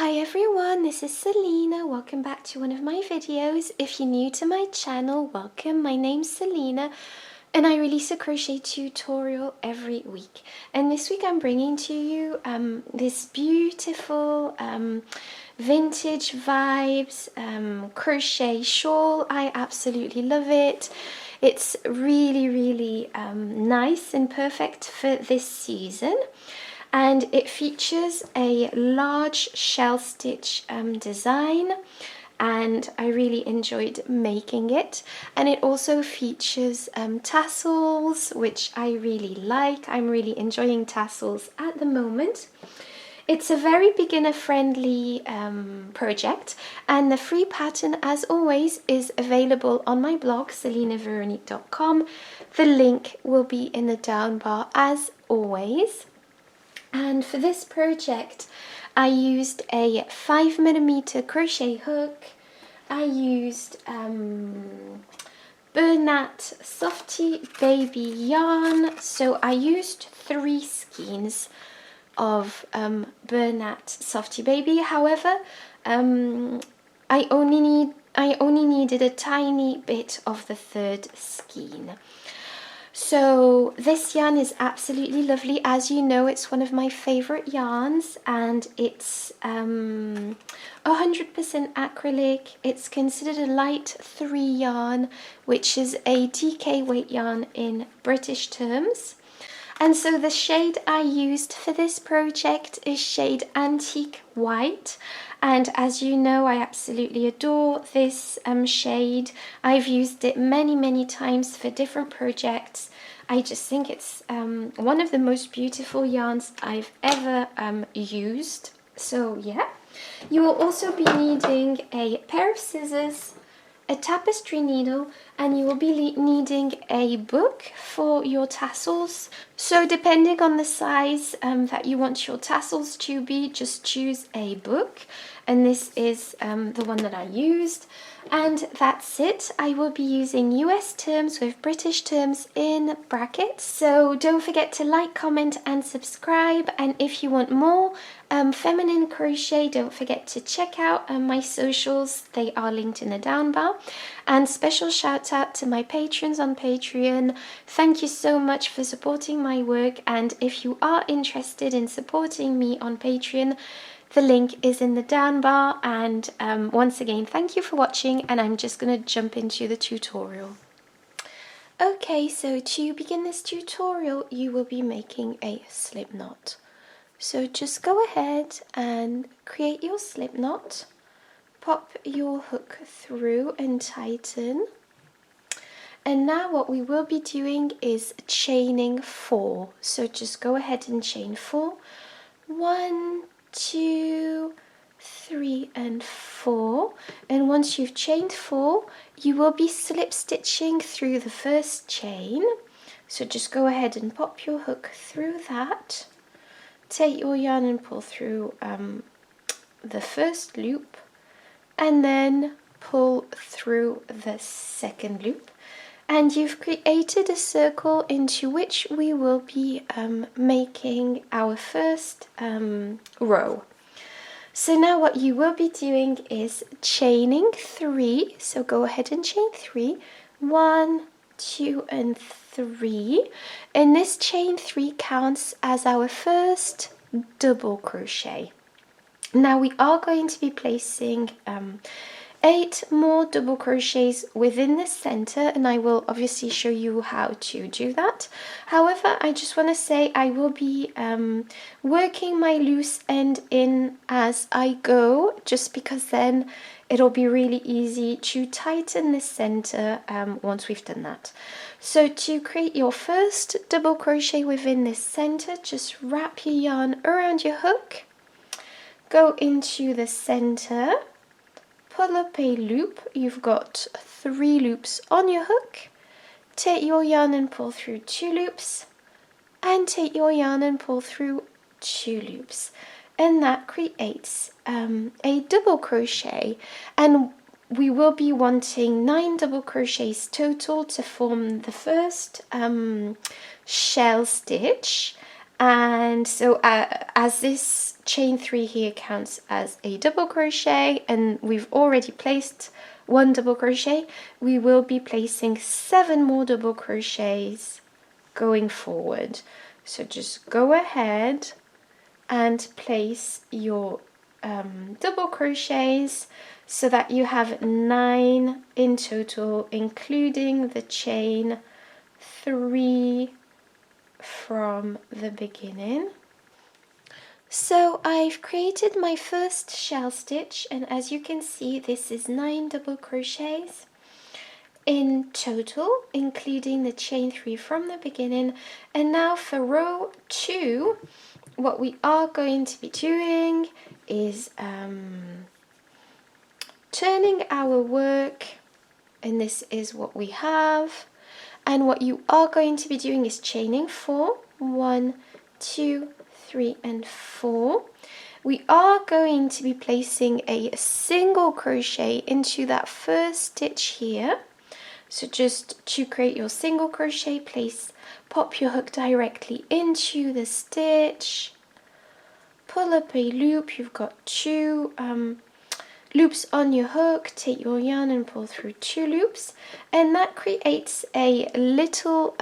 Hi everyone, this is Selina. Welcome back to one of my videos. If you're new to my channel, welcome. My name's Selina and I release a crochet tutorial every week. And this week I'm bringing to you this beautiful vintage vibes crochet shawl. I absolutely love it. It's really nice and perfect for this season. And it features a large shell stitch design, and I really enjoyed making it. And it also features tassels, which I really like. I'm really enjoying tassels at the moment. It's a very beginner friendly project, and the free pattern, as always, is available on my blog selinaveronique.com. The link will be in the down bar as always. And for this project I used a 5mm crochet hook. I used Bernat Softy Baby yarn, so I used 3 skeins of Bernat Softy Baby. However, I only needed a tiny bit of the 3rd skein. So this yarn is absolutely lovely. As you know, it's one of my favorite yarns, and it's 100% acrylic. It's considered a light 3 yarn, which is a DK weight yarn in British terms. And so the shade I used for this project is shade Antique White. And as you know, I absolutely adore this shade. I've used it many times for different projects. I just think it's one of the most beautiful yarns I've ever used. So yeah, you will also be needing a pair of scissors, a tapestry needle, and you will be needing a book for your tassels. So depending on the size that you want your tassels to be, just choose a book, and this is the one that I used. And that's it. I will be using US terms with British terms in brackets. So don't forget to like, comment and subscribe. And if you want more feminine crochet, don't forget to check out my socials. They are linked in the down bar. And special shout out to my patrons on Patreon. Thank you so much for supporting my work. And if you are interested in supporting me on Patreon, the link is in the down bar. And once again, thank you for watching, and I'm just going to jump into the tutorial. Okay, so to begin this tutorial, you will be making a slip knot. So just go ahead and create your slip knot, pop your hook through and tighten. And now what we will be doing is chaining 4. So just go ahead and chain 4. 1, 2, 3 and 4, and once you've chained 4, you will be slip stitching through the first chain. So just go ahead and pop your hook through that, take your yarn and pull through the first loop, and then pull through the second loop. And you've created a circle into which we will be making our first row. So now what you will be doing is chaining 3. So go ahead and chain 3. 1, 2 and 3. And this chain 3 counts as our first double crochet. Now we are going to be placing 8 more double crochets within the center, and I will obviously show you how to do that. However, I just want to say I will be working my loose end in as I go, just because then it'll be really easy to tighten the center once we've done that. So to create your first double crochet within this center, just wrap your yarn around your hook, go into the center, pull up a loop. You've got 3 loops on your hook. Take your yarn and pull through 2 loops, and take your yarn and pull through 2 loops, and that creates a double crochet. And we will be wanting 9 double crochets total to form the first shell stitch. And so as this chain 3 here counts as a double crochet, and we've already placed 1 double crochet, we will be placing 7 more double crochets going forward. So just go ahead and place your double crochets so that you have 9 in total, including the chain 3 from the beginning. So I've created my first shell stitch, and as you can see, this is 9 double crochets in total, including the chain 3 from the beginning. And now for row 2, what we are going to be doing is turning our work, and this is what we have. And what you are going to be doing is chaining 4, 1, 2, 3 and 4. We are going to be placing a single crochet into that first stitch here. So just to create your single crochet, pop your hook directly into the stitch, pull up a loop. You've got 2 loops on your hook, take your yarn and pull through 2 loops, and that creates a little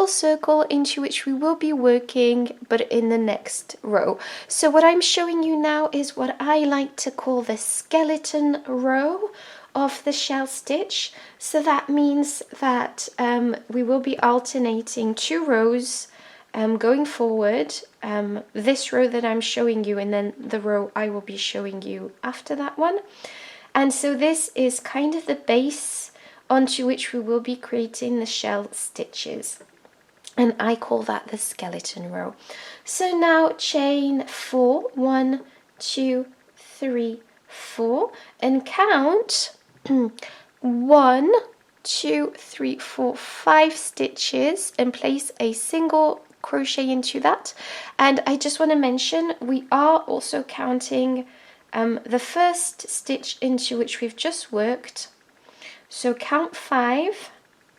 circle into which we will be working, but in the next row. So what I'm showing you now is what I like to call the skeleton row of the shell stitch. So that means that we will be alternating 2 rows going forward, this row that I'm showing you, and then the row I will be showing you after that one. And so this is kind of the base onto which we will be creating the shell stitches, and I call that the skeleton row. So now chain 4, 1, 2, 3, 4, and count 1, 2, 3, 4, 5 stitches, and place a single crochet into that. And I just want to mention, we are also counting the first stitch into which we've just worked. So count 5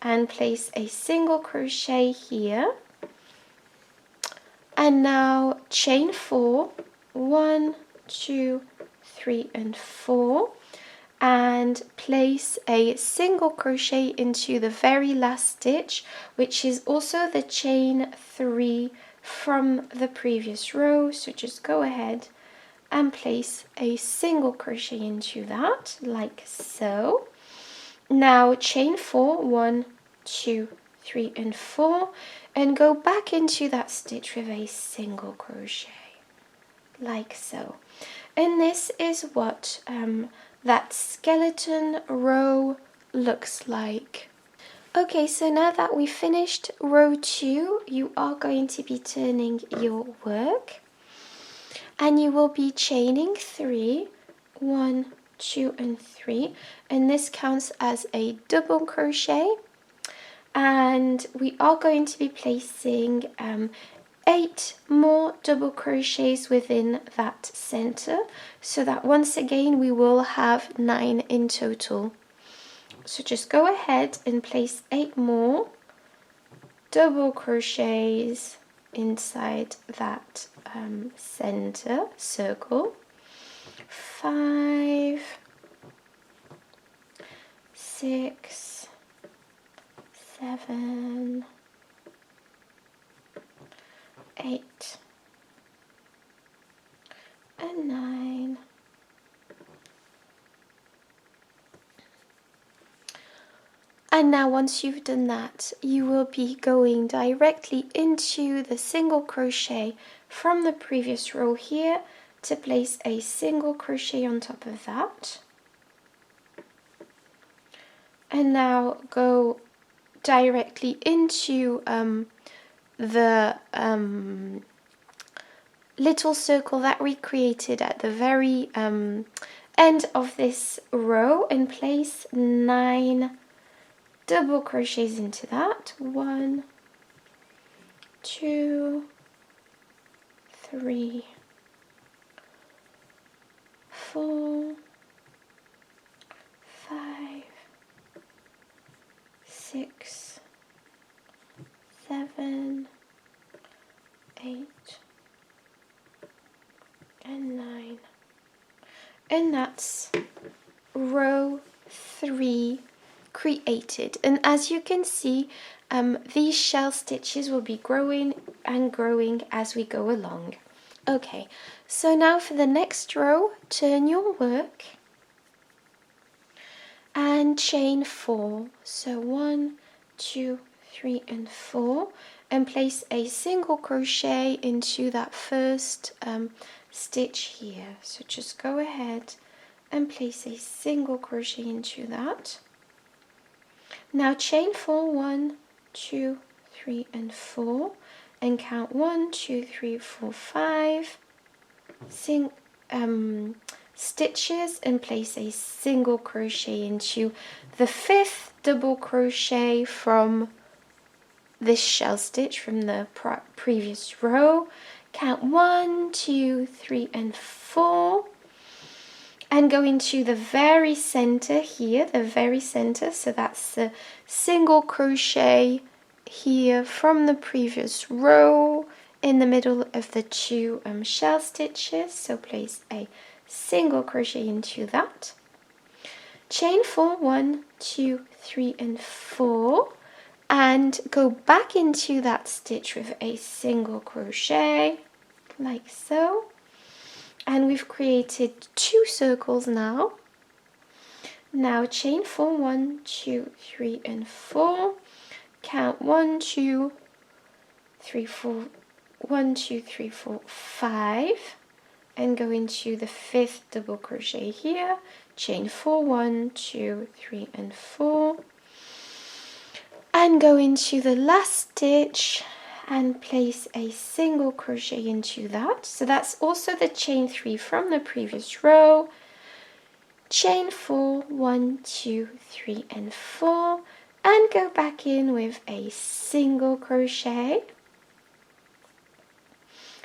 and place a single crochet here, and now chain 4, 1, 2, 3 and 4, and place a single crochet into the very last stitch, which is also the chain 3 from the previous row. So just go ahead and place a single crochet into that, like so. Now chain 4, 1, 2, 3 and 4, and go back into that stitch with a single crochet, like so. And this is what that skeleton row looks like. Okay, so now that we've finished row 2, you are going to be turning your work, and you will be chaining 3, 1, 2 and 3, and this counts as a double crochet. And we are going to be placing 8 more double crochets within that center, so that once again we will have 9 in total. So just go ahead and place 8 more double crochets inside that center circle. 5, 6, 7, 8 and 9. And now once you've done that, you will be going directly into the single crochet from the previous row here to place a single crochet on top of that. And now go directly into the little circle that we created at the very end of this row, and place 9 double crochets into that. 1, 2, 3, 4, 5, 6, 7, and that's row 3 created. And as you can see, these shell stitches will be growing and growing as we go along. Okay, so now for the next row, turn your work and chain 4. So 1, 2, 3 and 4, and place a single crochet into that first stitch here. So just go ahead and place a single crochet into that. Now chain 4, 1, 2, 3 and 4, and count 1, 2, 3, 4, 5 stitches, and place a single crochet into the 5th double crochet from this shell stitch from the previous row. Count 1, 2, 3 and 4, and go into the very center here, the very center. So that's the single crochet here from the previous row in the middle of the 2 shell stitches. So place a single crochet into that. Chain 4, 1, 2, 3 and 4, and go back into that stitch with a single crochet like so. And we've created 2 circles now. Now chain 4, 1, 2, 3 and 4, count 1, 2, 3, 4, 1, 2, 3, 4, 5, and go into the 5th double crochet here. Chain 4, 1, 2, 3 and 4, and go into the last stitch and place a single crochet into that. So that's also the chain 3 from the previous row. Chain 4, 1, 2, 3 and 4, and go back in with a single crochet.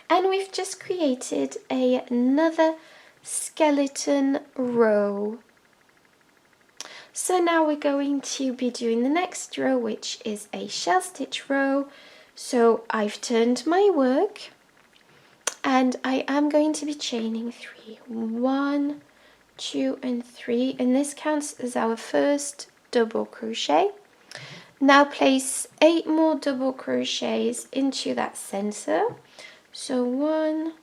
And we've just created another skeleton row. So now we're going to be doing the next row, which is a shell stitch row. So I've turned my work and I am going to be chaining 3. 1, 2 and 3, and this counts as our first double crochet. Now place 8 more double crochets into that center. So 1,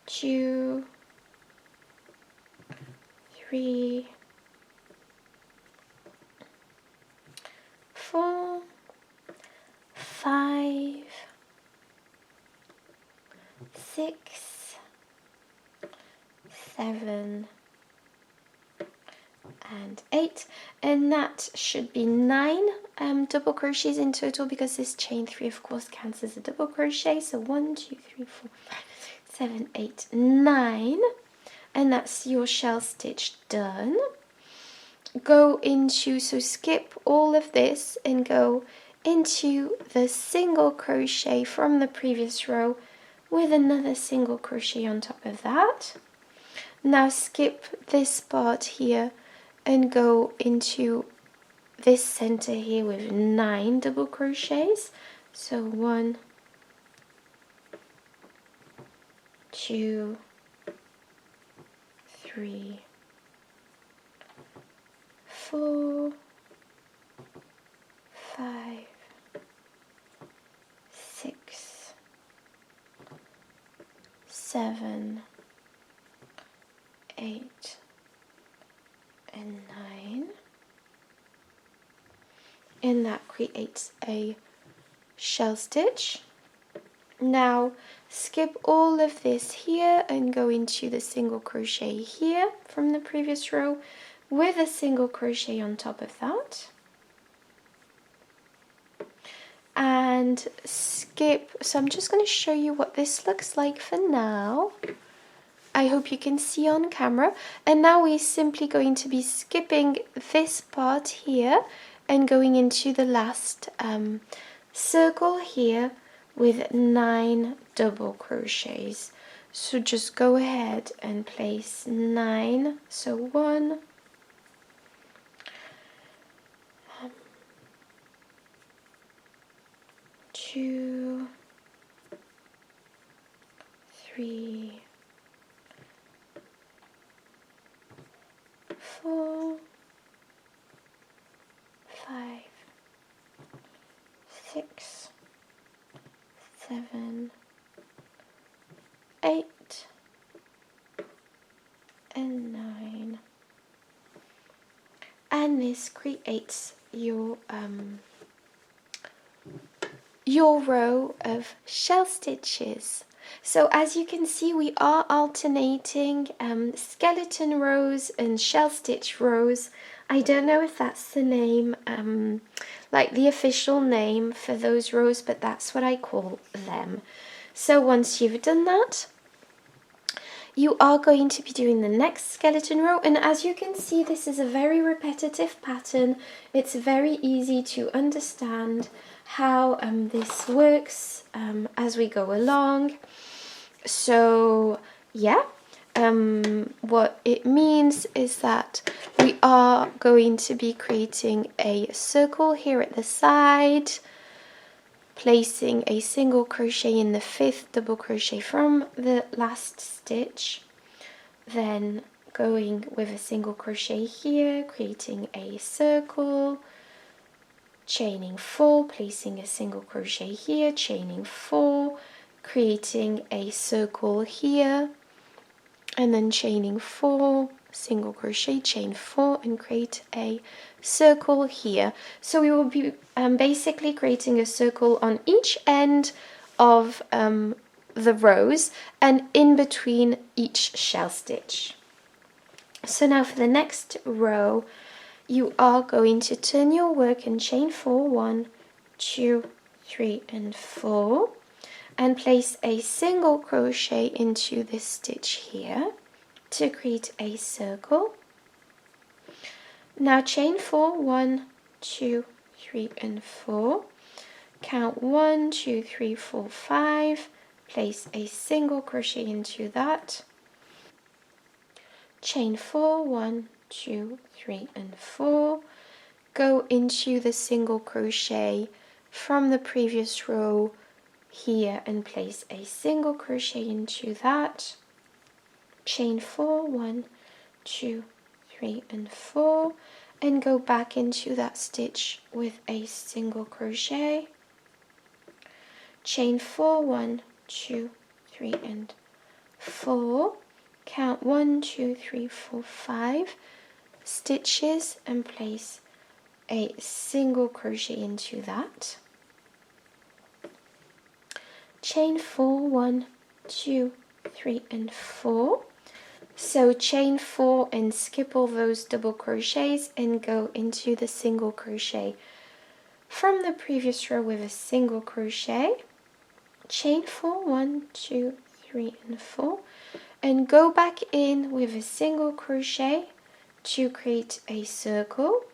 2, 3, 4, 5, 6, 7 and 8, and that should be 9 double crochets in total, because this chain 3 of course counts as a double crochet. So 1, 2, 3, 4, 5, 6, 7, 8, 9, and that's your shell stitch done. Go into, so skip all of this and go into the single crochet from the previous row with another single crochet on top of that. Now skip this part here and go into this center here with 9 double crochets. So 1, 2, 3, 4, 5, 6, 7, 8 and 9, and that creates a shell stitch. Now skip all of this here and go into the single crochet here from the previous row with a single crochet on top of that, and skip. So I'm just going to show you what this looks like for now. I hope you can see on camera. And now we're simply going to be skipping this part here and going into the last circle here with 9 double crochets. So just go ahead and place 9. So 1, 2, 3, 7, 8 and 9, and this creates your row of shell stitches. So as you can see, we are alternating skeleton rows and shell stitch rows. I don't know if that's the name, like the official name for those rows, but that's what I call them. So once you've done that, you are going to be doing the next skeleton row, and as you can see, this is a very repetitive pattern. It's very easy to understand how this works as we go along. So yeah, what it means is that we are going to be creating a circle here at the side, placing a single crochet in the 5th double crochet from the last stitch, then going with a single crochet here, creating a circle, chaining 4, placing a single crochet here, chaining 4, creating a circle here, and then chaining 4, single crochet, chain 4, and create a circle here. So we will be basically creating a circle on each end of the rows and in between each shell stitch. So now for the next row, you are going to turn your work and chain 4, 1, 2, 3 and 4, and place a single crochet into this stitch here to create a circle. Now chain 4, 1, 2, 3 and 4, count 1, 2, 3, 4, 5, place a single crochet into that, chain 4, 1, 2, 3 and 4, go into the single crochet from the previous row here and place a single crochet into that, chain 4, 1, 2, 3 and 4, and go back into that stitch with a single crochet, chain 4, 1, 2, 3 and 4, count 1, 2, 3, 4, 5 stitches and place a single crochet into that, chain 4, 1, 2, 3 and 4. So chain 4 and skip all those double crochets and go into the single crochet from the previous row with a single crochet, chain 4, 1, 2, 3 and 4, and go back in with a single crochet to create a circle,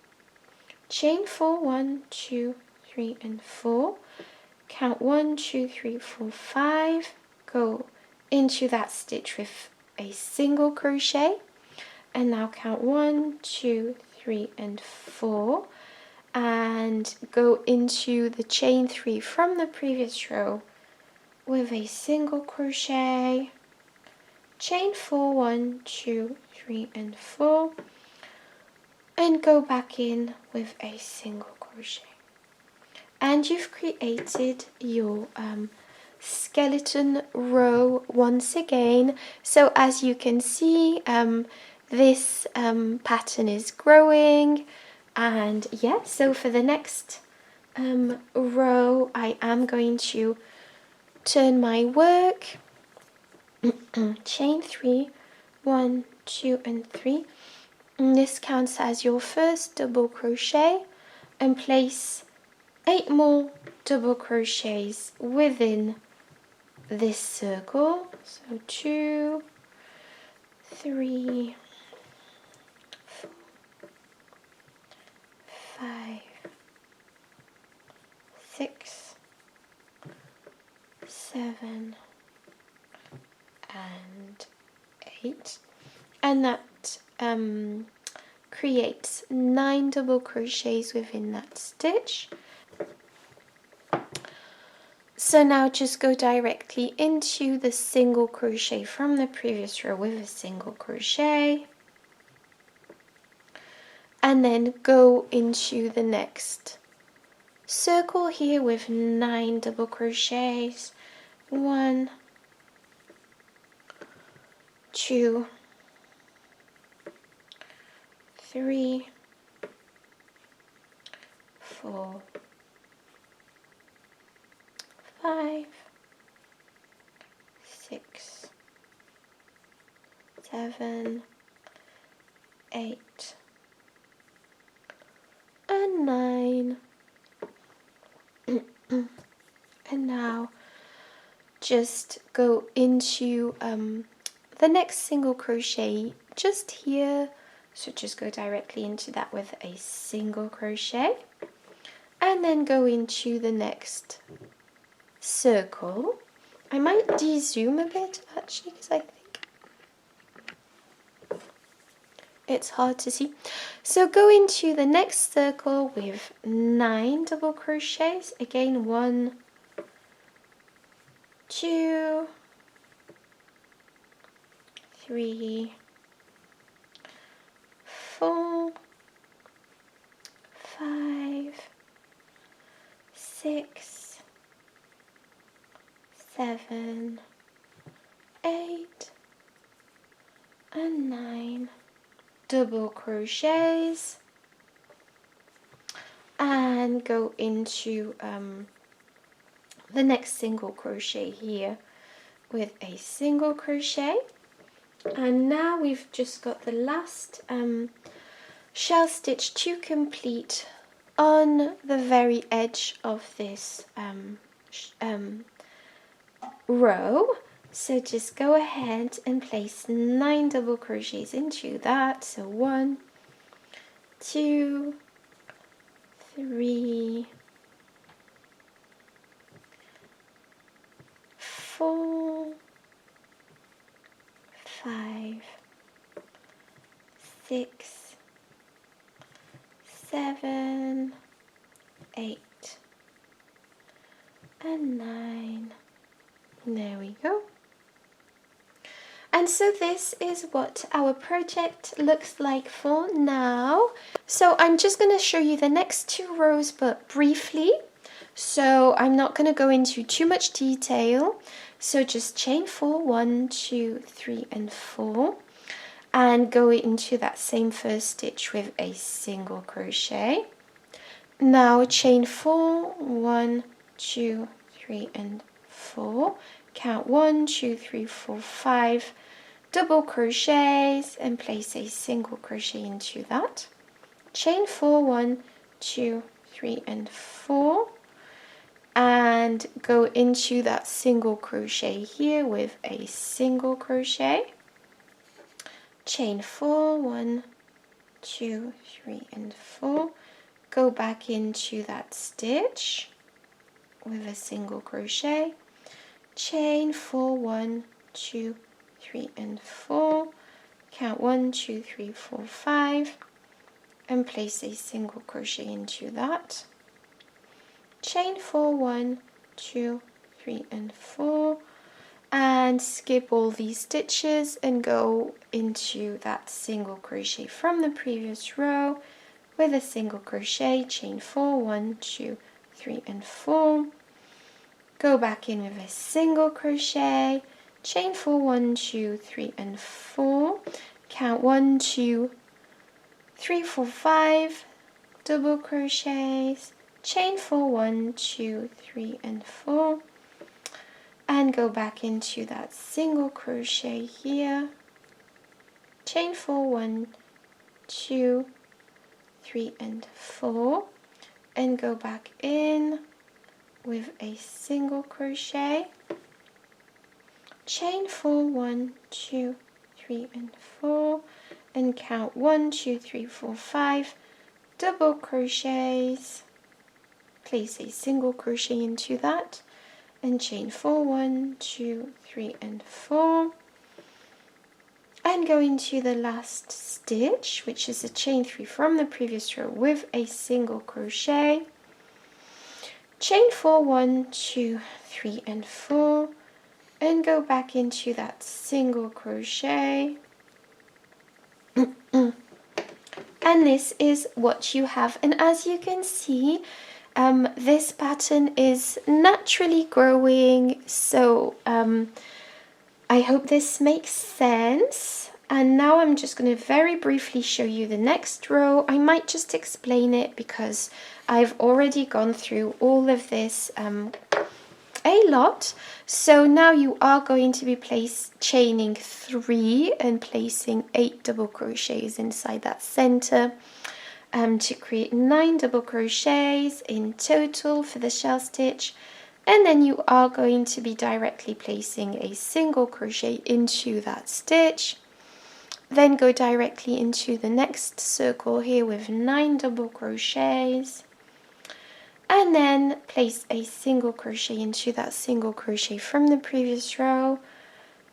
chain 4, 1, 2, 3 and 4, count 1, 2, 3, 4, 5, go into that stitch with a single crochet, and now count 1, 2, 3 and 4, and go into the chain 3 from the previous row with a single crochet, chain 4, 1, 2, 3 and 4, and go back in with a single crochet. And you've created your skeleton row once again. So as you can see, this pattern is growing, and yeah, so for the next row I am going to turn my work, chain 3, 1, 2 and 3, and this counts as your first double crochet, and place 8 more double crochets within this circle. So 2, 3, 4, 5, 6, 7 and 8, and that creates 9 double crochets within that stitch. So now just go directly into the single crochet from the previous row with a single crochet, and then go into the next circle here with 9 double crochets, 1, 2, 3, 4, 5, 6, 7, 8, and 9. And now just go into the next single crochet just here. So just go directly into that with a single crochet, and then go into the next circle. I might de-zoom a bit actually, because I think it's hard to see. So go into the next circle with 9 double crochets. Again, 1, 2, 3, 4, 5, 6, 7, 8, and 9 double crochets, and go into the next single crochet here with a single crochet. And now we've just got the last shell stitch to complete on the very edge of this row. So just go ahead and place 9 double crochets into that. So 1, 2, 3, 4, 5, 6, 7, 8, and 9. There we go. And so this is what our project looks like for now. So I'm just going to show you the next 2 rows, but briefly. So I'm not going to go into too much detail. So just chain 4, 1, 2, 3, and 4. And go into that same first stitch with a single crochet. Now chain 4, 1, 2, 3, and 4. Count 1, 2, 3, 4, 5 double crochets and place a single crochet into that. Chain 4, 1, 2, 3, and 4, and go into that single crochet here with a single crochet. Chain 4, 1, 2, 3, and 4. Go back into that stitch with a single crochet. Chain 4, 1, 2, 3, and 4. Count 1, 2, 3, 4, 5, and place a single crochet into that. Chain 4, 1, 2, 3, and 4, and skip all these stitches and go into that single crochet from the previous row with a single crochet. Chain 4, 1, 2, 3, and 4. Go back in with a single crochet. Chain 4, 1, 2, 3, and 4. Count 1, 2, 3, 4, 5 double crochets. Chain 4, 1, 2, 3, and 4. And go back into that single crochet here. Chain 4, 1, 2, 3, and 4. And go back in with a single crochet. Chain 4, 1, 2, 3, and 4, and count 1, 2, 3, 4, 5 double crochets. Place a single crochet into that and chain 4, 1, 2, 3, and 4, and go into the last stitch, which is a chain 3 from the previous row with a single crochet. Chain 4, 1, 2, 3, and 4, and go back into that single crochet. And this is what you have, and as you can see, this pattern is naturally growing, so I hope this makes sense. And now I'm just going to very briefly show you the next row. I might just explain it because I've already gone through all of this a lot. So now you are going to be chaining 3 and placing 8 double crochets inside that center to create 9 double crochets in total for the shell stitch. And then you are going to be directly placing a single crochet into that stitch. Then go directly into the next circle here with 9 double crochets. And then place a single crochet into that single crochet from the previous row.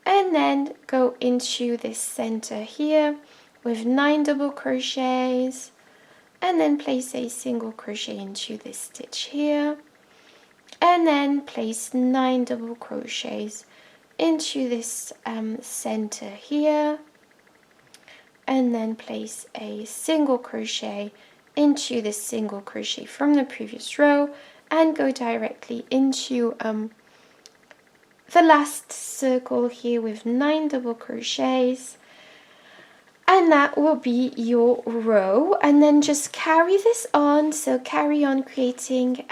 And then go into this center here with 9 double crochets. And then place a single crochet into this stitch here. And then place 9 double crochets into this center here, and then place a single crochet into this single crochet from the previous row and go directly into the last circle here with 9 double crochets, and that will be your row. And then just carry this on, so carry on creating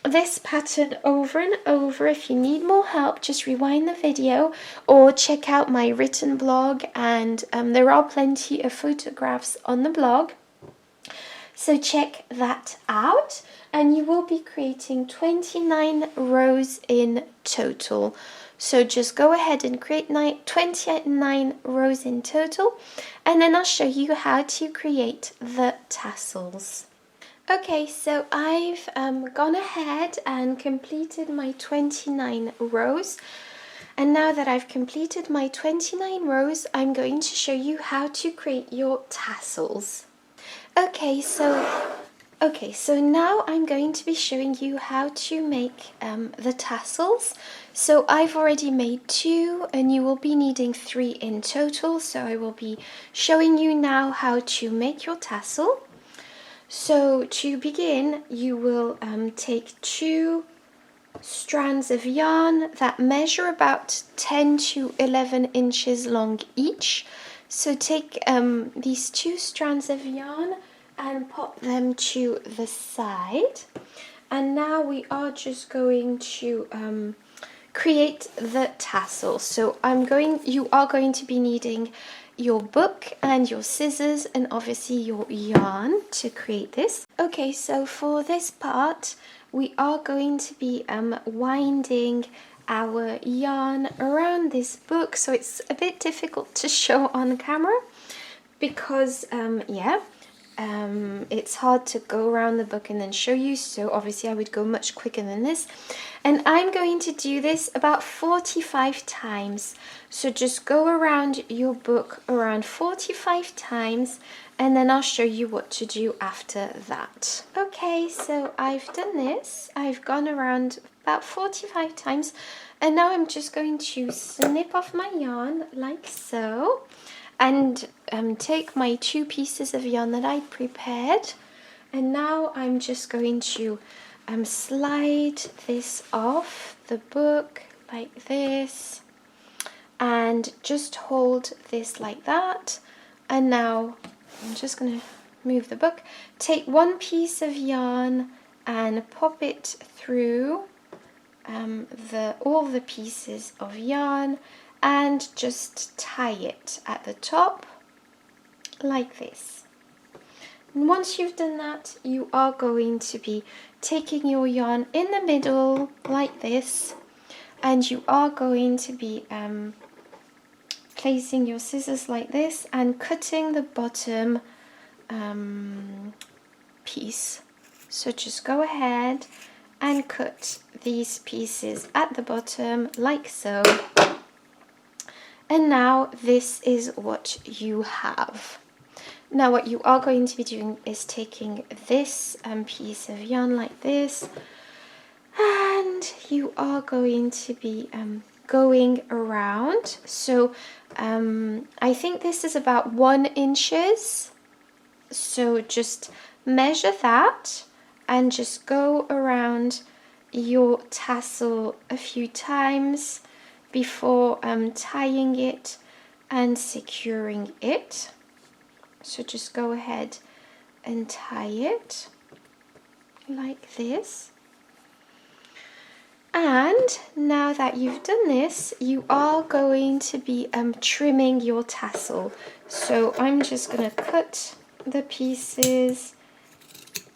this pattern over and over. If you need more help, just rewind the video or check out my written blog, and there are plenty of photographs on the blog, so check that out. And you will be creating 29 rows in total, so just go ahead and create 29 rows in total, and then I'll show you how to create the tassels. Okay, so I've gone ahead and completed my 29 rows. And now that I've completed my 29 rows, I'm going to show you how to create your tassels. Okay, so now I'm going to be showing you how to make the tassels. So I've already made 2 and you will be needing 3 in total. So I will be showing you now how to make your tassel. So to begin, you will take 2 strands of yarn that measure about 10 to 11 inches long each. So take these 2 strands of yarn and pop them to the side. And now we are just going to create the tassel. So you are going to be needing your book and your scissors and obviously your yarn to create this. Okay, so for this part we are going to be winding our yarn around this book, so it's a bit difficult to show on camera because it's hard to go around the book and then show you, so obviously I would go much quicker than this. And I'm going to do this about 45 times. So just go around your book around 45 times and then I'll show you what to do after that. Okay, so I've done this. I've gone around about 45 times and now I'm just going to snip off my yarn like so. And take my 2 pieces of yarn that I prepared, and now I'm just going to slide this off the book like this and just hold this like that. And now I'm just going to move the book, take 1 piece of yarn and pop it through all the pieces of yarn and just tie it at the top like this. And once you've done that, you are going to be taking your yarn in the middle like this, and you are going to be placing your scissors like this and cutting the bottom piece. So just go ahead and cut these pieces at the bottom like so. And now this is what you have. Now what you are going to be doing is taking this piece of yarn like this, and you are going to be going around. So I think this is about 1 inch. So just measure that and just go around your tassel a few times before tying it and securing it. So just go ahead and tie it like this. And now that you've done this, you are going to be trimming your tassel. So I'm just going to cut the pieces.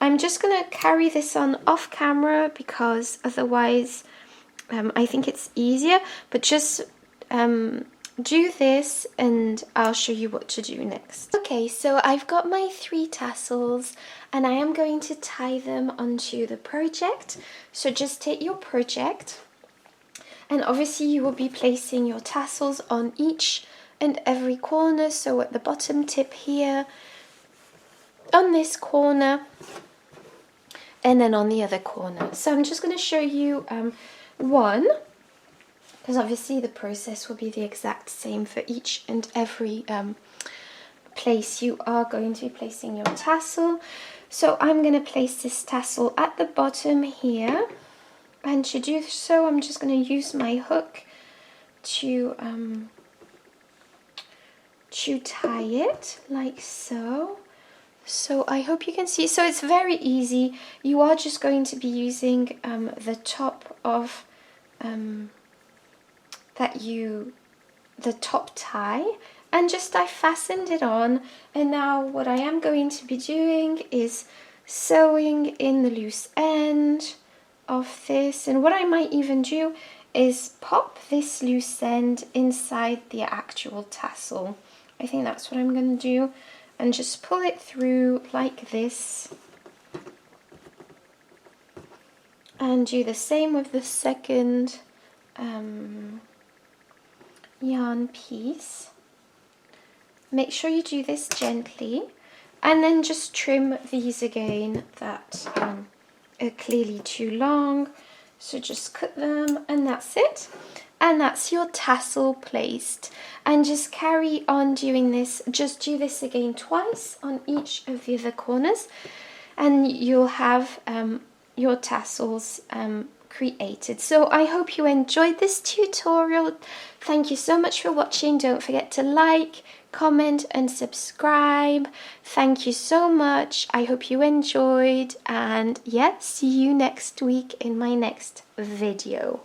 I'm just going to carry this on off camera because otherwise I think it's easier, but just do this and I'll show you what to do next. Okay, so I've got my 3 tassels and I am going to tie them onto the project. So just take your project and obviously you will be placing your tassels on each and every corner. So at the bottom tip here, on this corner, and then on the other corner. So I'm just going to show you one, because obviously the process will be the exact same for each and every place you are going to be placing your tassel. So I'm going to place this tassel at the bottom here, and to do so I'm just going to use my hook to tie it like so. So I hope you can see. So it's very easy. You are just going to be using the top of the top tie, and just I fastened it on. And now what I am going to be doing is sewing in the loose end of this, and what I might even do is pop this loose end inside the actual tassel. I think that's what I'm going to do, and just pull it through like this, and do the same with the second yarn piece. Make sure you do this gently, and then just trim these again that are clearly too long. So just cut them, and that's it. And that's your tassel placed. And just carry on doing this. Just do this again twice on each of the other corners, and you'll have your tassels created. So I hope you enjoyed this tutorial. Thank you so much for watching. Don't forget to like, comment and subscribe. Thank you so much. I hope you enjoyed, and yeah, see you next week in my next video.